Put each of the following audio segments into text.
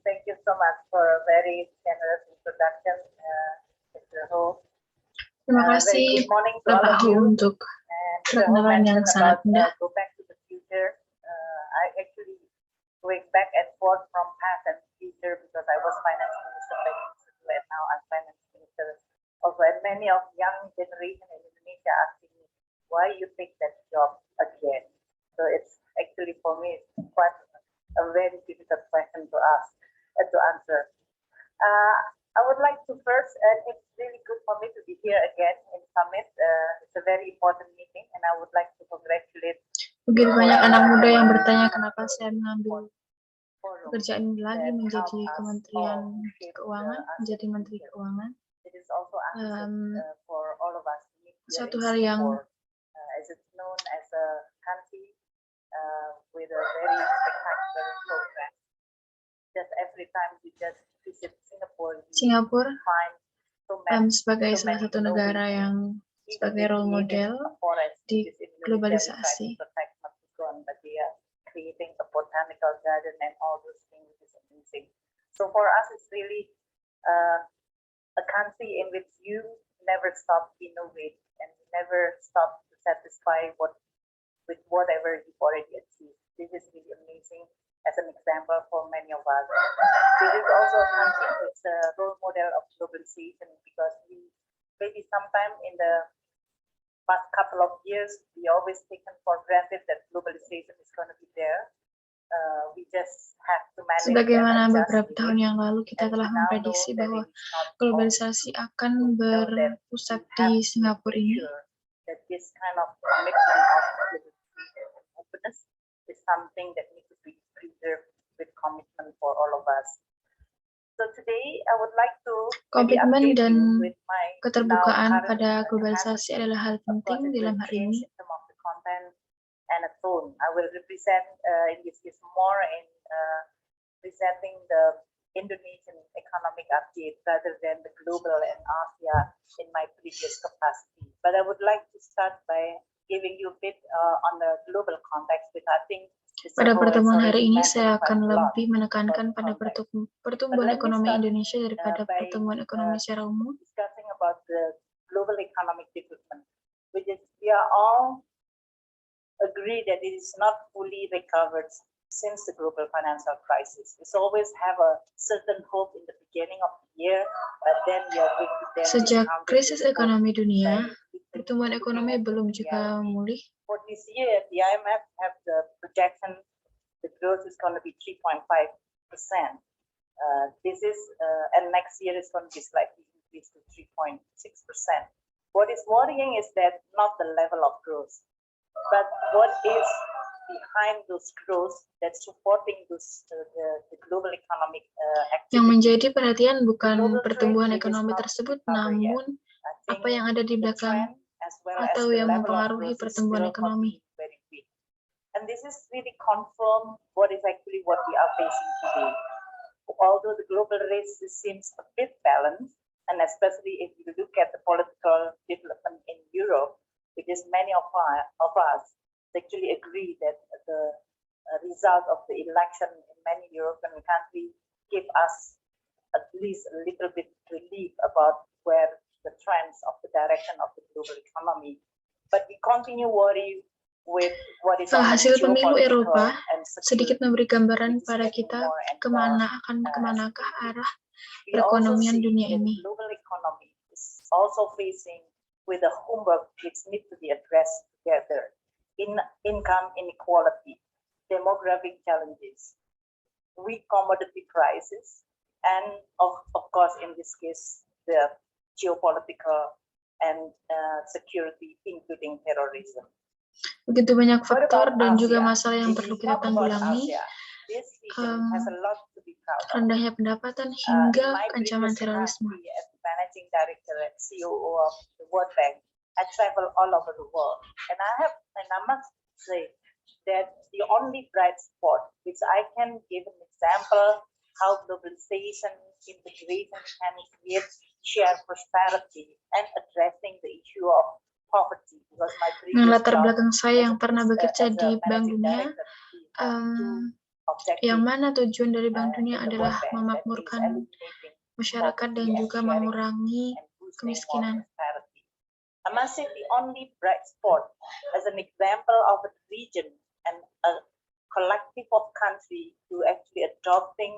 Thank you so much for a very generous introduction, Mr. Ho. Terima kasih Bapak Ho untuk perkenalan yang sangat indah. Go back to the future. I actually going back and forth from past and future because I was finance minister and now I'm finance minister. Also, and many of young generation in Indonesia asking me why you take that job again. So it's actually for me it's quite a very difficult question to ask to answer. I would like to first, and it's really good for me to be here again in Summit. It's a very important meeting, and I would like to congratulate. Begitu banyak anak muda yang bertanya kenapa saya mengambil pekerjaan ini lagi menjadi Kementerian Keuangan, menjadi Menteri Keuangan. Suatu hal yang as it's known as a country with a very spectacular program. Just every time you just visit Singapore sebagai salah satu negara yang sebagai role model di globalisasi. Creating a botanical garden and all those things is amazing. So for us, it's really a country in which you never stop innovate and never stop to satisfy with whatever you've already achieved. This is really amazing as an example for many of us. This is also a country that's a role model of globalization because we maybe sometime in the past couple of years, we always taken for granted that globalization is going to be there. We just have to manage. Sebagaimana beberapa tahun yang lalu kita telah memprediksi bahwa globalisasi akan berpusat di Singapura ini. That this kind of commitment of openness is something that needs to be preserved with commitment for all of us. So today I would like to komitmen dan keterbukaan pada globalisasi adalah hal penting dalam hal ini. And a tone. I will represent in this case more in presenting the Indonesian economic update rather than the global and Asia in my previous capacity. But I would like to start by giving you a bit on the global context, which I think pada pertemuan hari ini saya akan lebih menekankan pada pertumbuhan ekonomi Indonesia daripada pertumbuhan ekonomi secara umum. Discussing about the global economic development, which is we are all agree that it is not fully recovered since the global financial crisis. We always have a certain hope in the beginning of the year, but then we are going to sejak krisis ekonomi dunia, pertumbuhan ekonomi belum juga memulih. For this year, the IMF have the projection the growth is going to be 3.5%. This is and next year is going to be slightly increased to 3.6%. What is worrying is that not the level of growth, but what is behind those growth that's supporting those the global economic activity. Yang menjadi perhatian bukan pertumbuhan ekonomi tersebut, namun apa yang ada di belakang atau yang mempengaruhi pertumbuhan ekonomi. And this is really confirm what is actually what we are facing today. Although the global risk seems a bit balanced, and especially if you look at the political development in Europe, because many of us actually agree that the result of the election in many European countries give us at least a little bit relief about where the trends of the direction of the global economy. But we continue worry with what is hasil pemilu Eropa sedikit memberi gambaran pada kita kemanakah arah perekonomian dunia ini. Global economy is also facing with the homework which need to be addressed together. Income inequality, demographic challenges, weak commodity prices, and of course in this case the geopolitical and security including terrorism. Begitu banyak faktor dan juga masalah yang perlu kita tanggulangi, rendahnya pendapatan hingga ancaman terorisme. Managing Director and COO of the World Bank, I travel all over the world, and I must say that the only bright spot, which I can give an example, how globalization, integration can create shared prosperity and addressing the issue of poverty. Because my latar belakang saya yang pernah bekerja di Bank Dunia, Yang objective mana tujuan dari Bank in Dunia the adalah World Bank, that is memakmurkan eliminating masyarakat dan poverty and juga sharing mengurangi and boosting more kemiskinan. prosperity. I must say the only bright spot as an example of a region and a collective of countries who actually adopting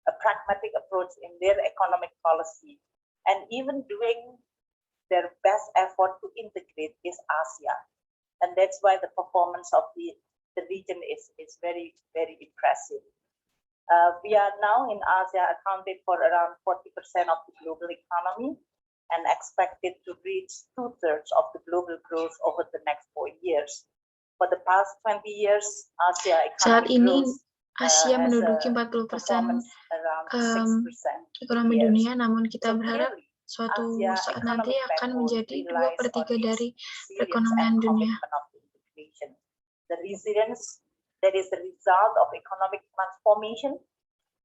a pragmatic approach in their economic policy and even doing their best effort to integrate is Asia. And that's why the performance of the region is very, very impressive. We are now in Asia accounted for around 40% of the global economy and expected to reach 2/3 of the global growth over the next 4 years. For the past 20 years, Asia Saat economic ini growth Asia has menduduki a 40% performance around 6% ekonomi years. dunia, namun kita So berharap clearly, suatu Asia saat nanti economic akan backbone menjadi relies 2/3 on dari its resilience perekonomian and dunia. commitment of integration. The resilience that is the result of economic transformation,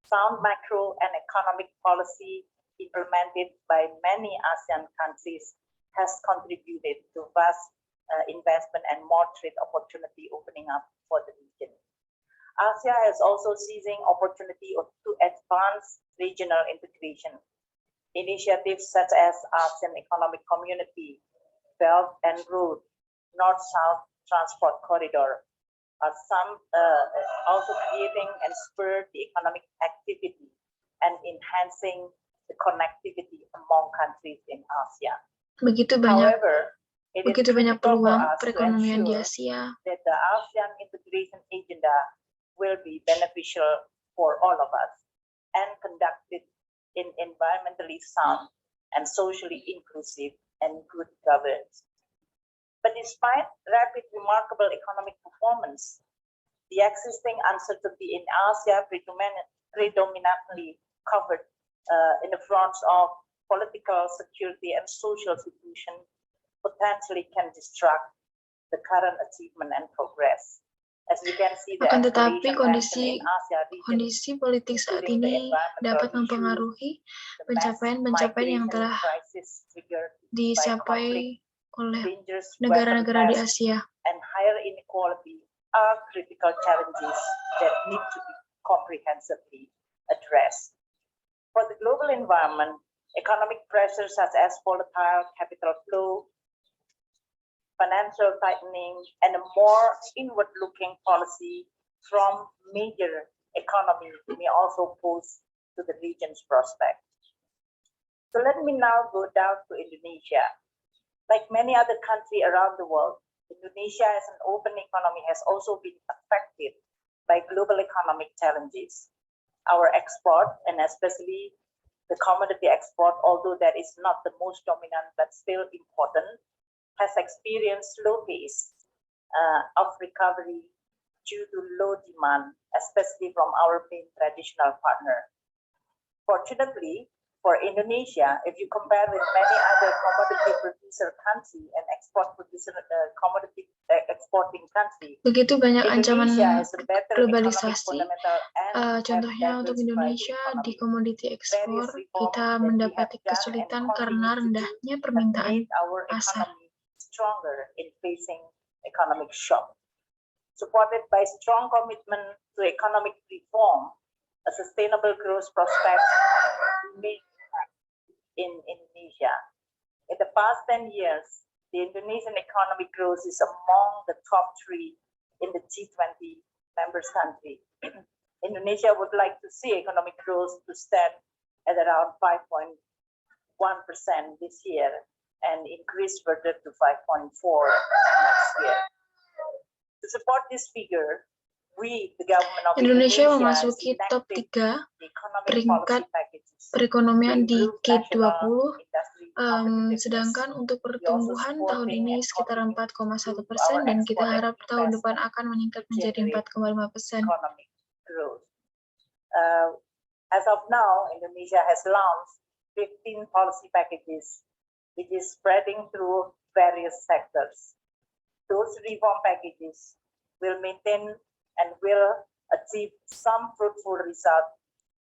sound macro and economic policy implemented by many ASEAN countries has contributed to vast investment and more trade opportunity opening up for the region. Asia is also seizing opportunity to advance regional integration. Initiatives such as ASEAN Economic Community, Belt and Road, North-South Transport Corridor, are some also creating and spur the economic activity and enhancing the connectivity among countries in Asia. Begitu banyak However, it is critical for peluang us to perekonomian di ensure Asia. that the ASEAN integration agenda will be beneficial for all of us and conducted in environmentally sound and socially inclusive and good governance. But despite rapid, remarkable economic performance, the existing uncertainty in Asia predominantly covered in the fronts of political, security, and social situation potentially can distract the current achievement and progress. As we can see, the Akan tetapi escalation tension in Asia region, kondisi politik saat including the ini environmental dapat issue, mempengaruhi the mass pencapaian-pencapaian yang migration telah crisis triggered by conflict, dicapai oleh dangerous negara-negara di weapon tests, Asia. and higher inequality are critical challenges that need to be comprehensively addressed. For the global environment, economic pressures such as volatile capital flow, financial tightening, and a more inward-looking policy from major economies may also pose to the region's prospect. So let me now go down to Indonesia. Like many other countries around the world, Indonesia as an open economy has also been affected by global economic challenges. Our export, and especially the commodity export, although that is not the most dominant but still important, has experienced slow pace of recovery due to low demand, especially from our main traditional partner. Fortunately, for Indonesia, if you compare with many other commodity producer country and export producer commodity exporting country, Begitu banyak ancaman Indonesia has a better economic globalisasi. fundamental and Contohnya untuk Indonesia di komoditi ekspor kita mendapati kesulitan karena rendahnya permintaan pasar. Stronger in facing economic shock. Supported by strong commitment to economic reform, a sustainable growth prospect remains in Indonesia. In the past 10 years, the Indonesian economic growth is among the top 3 in the G20 members country. Indonesia would like to see economic growth to stand at around 5.1% this year and increase further to 5.4 next year. To support this figure, we, the government of Indonesia Indonesia, memasuki top 3 peringkat perekonomian di G20, sedangkan untuk pertumbuhan tahun ini sekitar 4,1% dan kita harap tahun depan akan meningkat menjadi 4,5%. As of now, Indonesia has launched 15 policy packages, which is spreading through various sectors. Those reform packages will maintain and will achieve some fruitful results,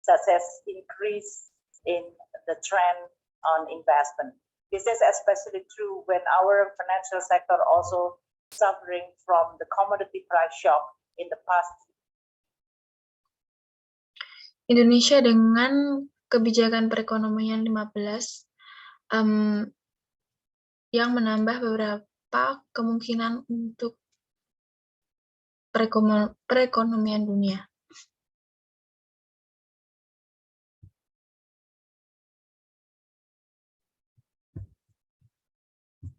such as increase in the trend on investment. This is especially true when our financial sector also suffering from the commodity price shock in the past Indonesia dengan kebijakan perekonomian 15 yang menambah beberapa kemungkinan untuk perekonomian dunia.